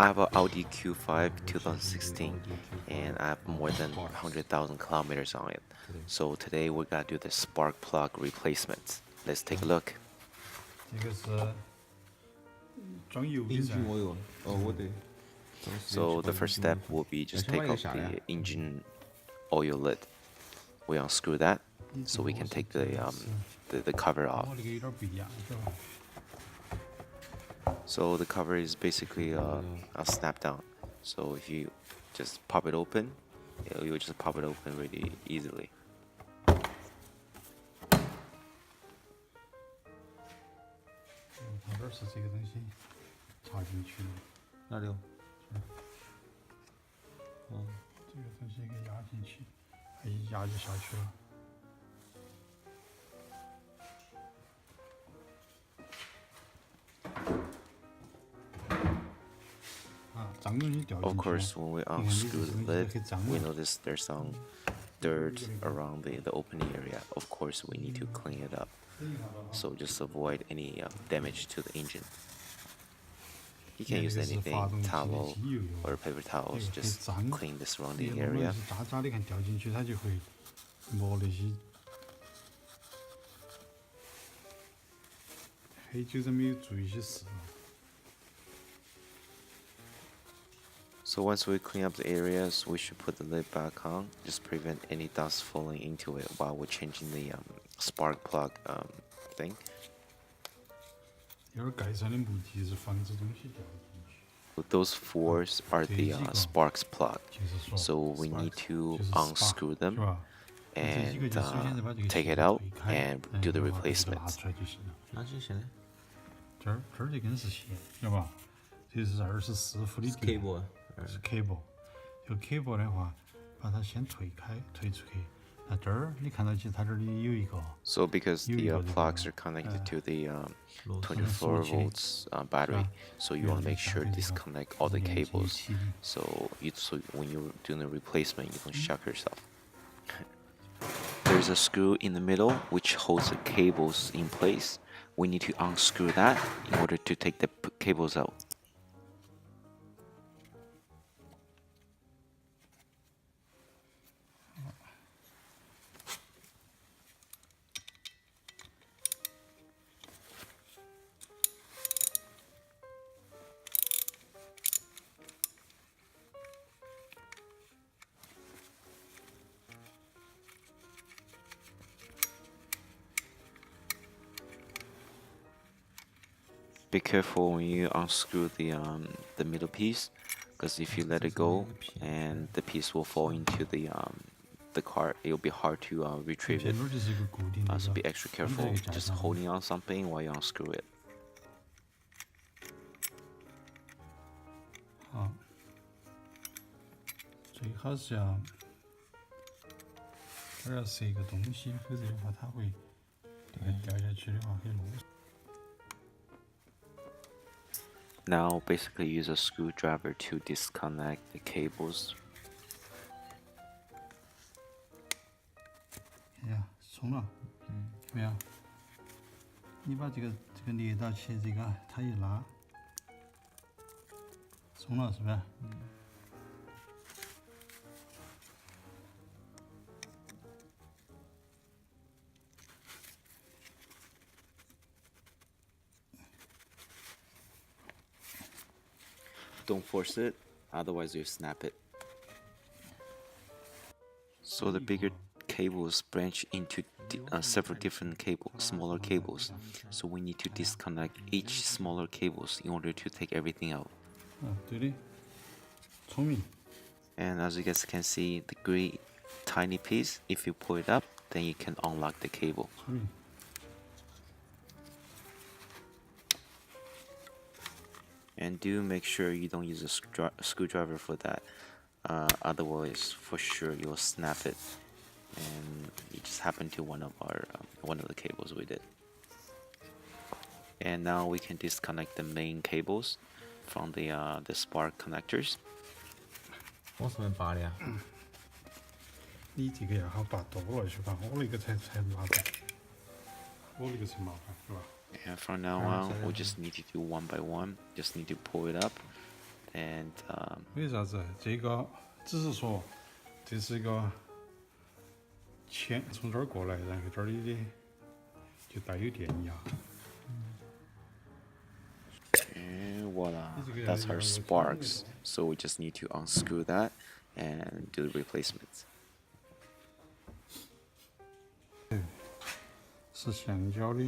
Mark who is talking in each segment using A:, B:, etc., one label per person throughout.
A: I have an Audi Q5 2016 and I have more than 100,000 kilometers on it. So today we're gonna do the spark plug replacement. Let's take a look.
B: 这个是装油的噻。
A: So the first step will be just take off the engine oil lid. We unscrew that so we can take the cover off.
B: 我那个有点不一样，是吧？
A: So the cover is basically a snap down. So if you just pop it open, you'll just pop it open really easily.
B: 它这儿是这个东西插进去的，
C: 哪里有？
B: 这个东西给压进去，它一压就下去了。
A: Of course, when we unscrew the lid, we notice there's some dirt around the opening area. Of course, we need to clean it up. So just avoid any damage to the engine. You can use anything, towel or paper towels, just clean the surrounding area.
B: 渣渣的，看掉进去，它就会磨那些黑酒都没有做一些事。
A: So once we clean up the areas, we should put the lid back on, just prevent any dust falling into it while we're changing the spark plug thing.
B: 有点盖上的目的是防止东西掉进去。
A: Those fours are the sparks plug, so we need to unscrew them and take it out and do the replacement.
C: 哪些线呢？
B: 这儿这根是线，晓得吧？这是24伏的电。
C: cable
B: 是 cable， 这个 cable 的话，把它先推出去。那这儿你看到起，它这里有一个。
A: So because the plugs are connected to the 24 volts battery, so you want to make sure to disconnect all the cables. So when you're doing the replacement, you don't shock yourself. There's a screw in the middle which holds the cables in place. We need to unscrew that in order to take the cables out. Be careful when you unscrew the middle piece, because if you let it go and the piece will fall into the car, it'll be hard to retrieve it. So be extra careful, just holding on something while you unscrew it.
B: 好，最好是要这儿要塞一个东西，否则的话它会掉下去的话会漏。
A: Now basically use a screwdriver to disconnect the cables.
B: 哎呀，松了，有没有？你把这个捏到起，这个它一拉，松了是不是？Don't
A: force it, otherwise you snap it. So the bigger cables branch into several different smaller cables. So we need to disconnect each smaller cables in order to take everything out.
B: 对的，聪明。
A: And as you guys can see, the gray tiny piece, if you pull it up, then you can unlock the cable.
B: 聪明。
A: And do make sure you don't use a screwdriver for that. Otherwise, for sure, you'll snap it. And it just happened to one of the cables we did. And now we can disconnect the main cables from the spark connectors.
C: 我是能拔的呀。
B: 你这个要好拔多了去吧，我那个才麻烦，我那个才麻烦，是吧？
A: And from now on, we just need to do one by one. Just need to pull it up, And
B: 为啥子？这个只是说这是一个铅从这儿过来，然后这里的就带有电压。
A: and voila, that's our sparks. So we just need to unscrew that and do the replacements.
B: 是橡胶的，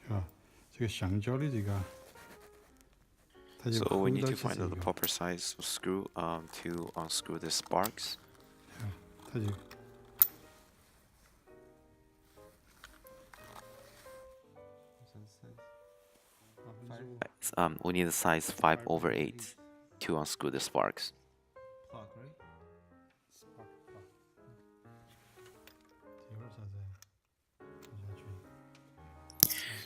B: 是吧？这个橡胶的这个，它就
A: So
B: 扣
A: we need
B: 到
A: to
B: 起
A: find
B: 这
A: out the
B: 个，
A: proper size of screw to unscrew the sparks.
B: 它就
A: We need a size 5/8 to unscrew the sparks.
C: Plug, right?
B: 这会儿啥子？放下去。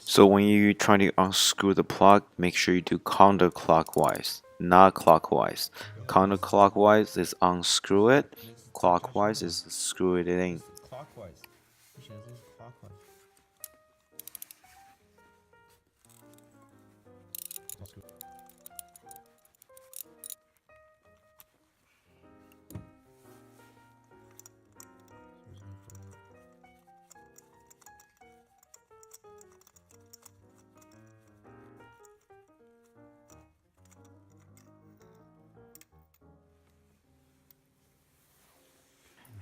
A: So when you try to unscrew the plug, make sure you do counterclockwise, not clockwise. Counterclockwise is unscrew it, clockwise is screw it in.
C: Clockwise. 你现在这是 clockwise.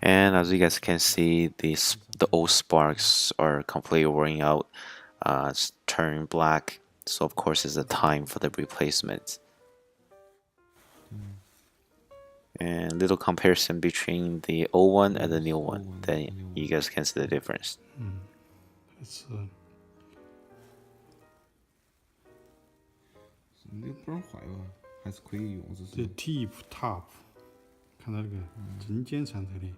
A: And as you guys can see, the old sparks are completely wearing out, it's turning black. So of course it's a time for the replacement. And little comparison between the old one and the new one, then you guys can see the difference.
B: 是
C: 那个不让坏吧？还是可以用，只
B: 这
C: 是
B: tip top，看到那个针尖上头的，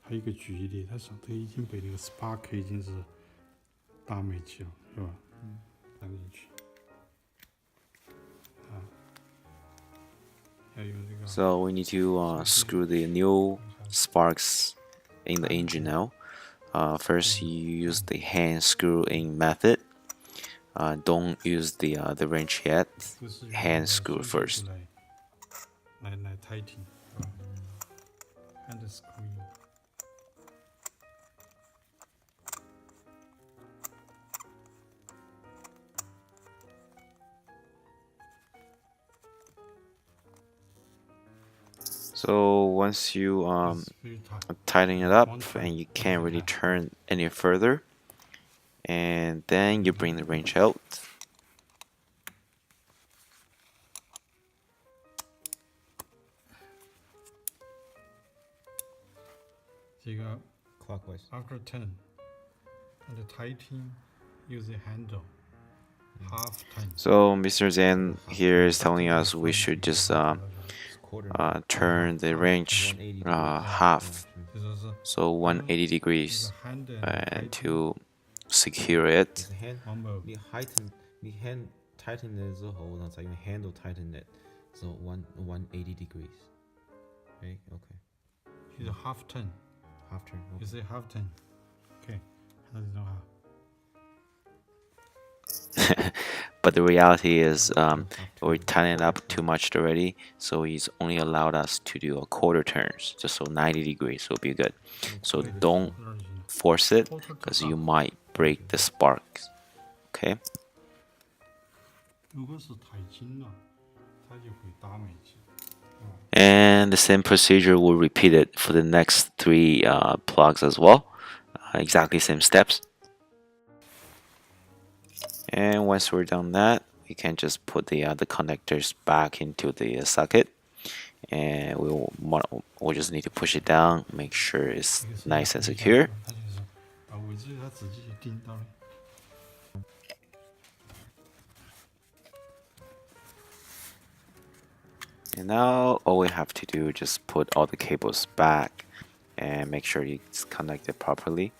B: 还有一个距离，它上头已经被那个 spark 已经是打没起了，是吧？放进去。啊，要用这个。
A: So we need to screw the new sparks in the engine now. First, you use the hand screw-in method. Don't use the wrench yet.
B: 不是用
A: hand
B: 那个
A: screw
B: 手
A: first.
B: 来 tighten， 是吧？hand screw。
A: So once you tighten it up and you can't really turn any further, and then you bring the wrench out.
B: 这个
C: clockwise.
B: after turn and tighten use the handle half turn.
A: So Mr. Zen here is telling us we should just turn the wrench half,
B: 就说是
A: so 180 degrees, and to secure it.
C: 是 hand
B: 往某
C: 你 tighten 你 hand tighten 了之后，然后再用 handle tighten it，之后 180 degrees。哎 ，OK，
B: 就是 half turn，
C: half turn。you
B: say half turn。OK， 看到这种哈。
A: But the reality is we tightened it up too much already, so he's only allowed us to do a quarter turns, just so 90 degrees will be good. So don't force it, because you might break the sparks. Okay?
B: 如果是太紧了，它就会打没起。
A: And the same procedure will repeat it for the next 3 plugs as well. Exactly same steps. And once we're done that, we can just put the connectors back into the socket, and we'll just need to push it down, make sure it's nice and secure.
B: 它就是把位置它自己就顶到了。
A: And now all we have to do is just put all the cables back and make sure it's connected properly.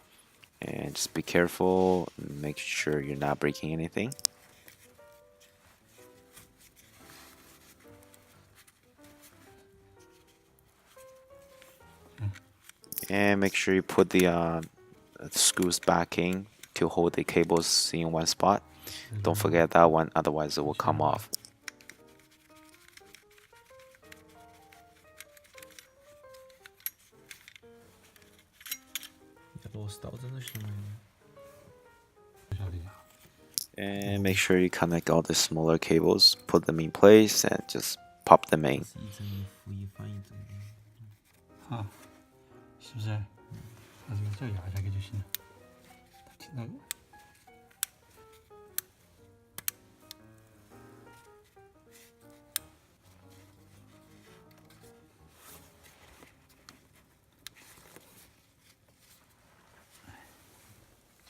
A: And just be careful, make sure you're not breaking anything. And make sure you put the screws back in to hold the cables in one spot. Don't forget that one, otherwise it will come off. And make sure you connect all the smaller cables, put them in place, and just pop them in.
B: 啊，是不是？把这个再压下去就行了。它听到。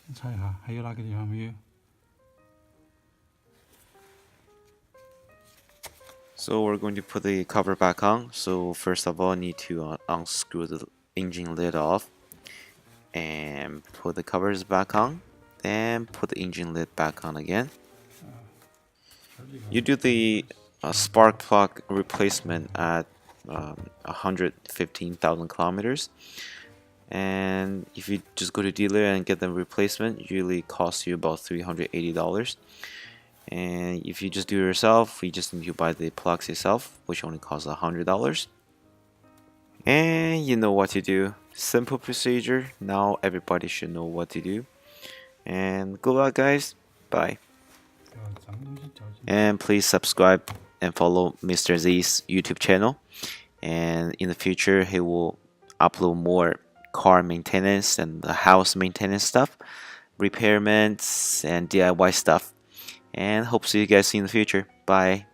B: 检查一下，还有哪个地方没有？
A: So we're going to put the cover back on. So first of all, need to unscrew the engine lid off and put the covers back on. Then put the engine lid back on again. You do the spark plug replacement at 115,000 kilometers. And if you just go to dealer and get the replacement, usually costs you about $380. And if you just do it yourself, you just need to buy the plugs yourself, which only costs $100. And you know what to do. Simple procedure. Now everybody should know what to do. And good luck, guys. Bye. And please subscribe and follow Mr. Z's YouTube channel. And in the future, he will upload more car maintenance and the house maintenance stuff, repairments and DIY stuff. And hope to see you guys in the future. Bye.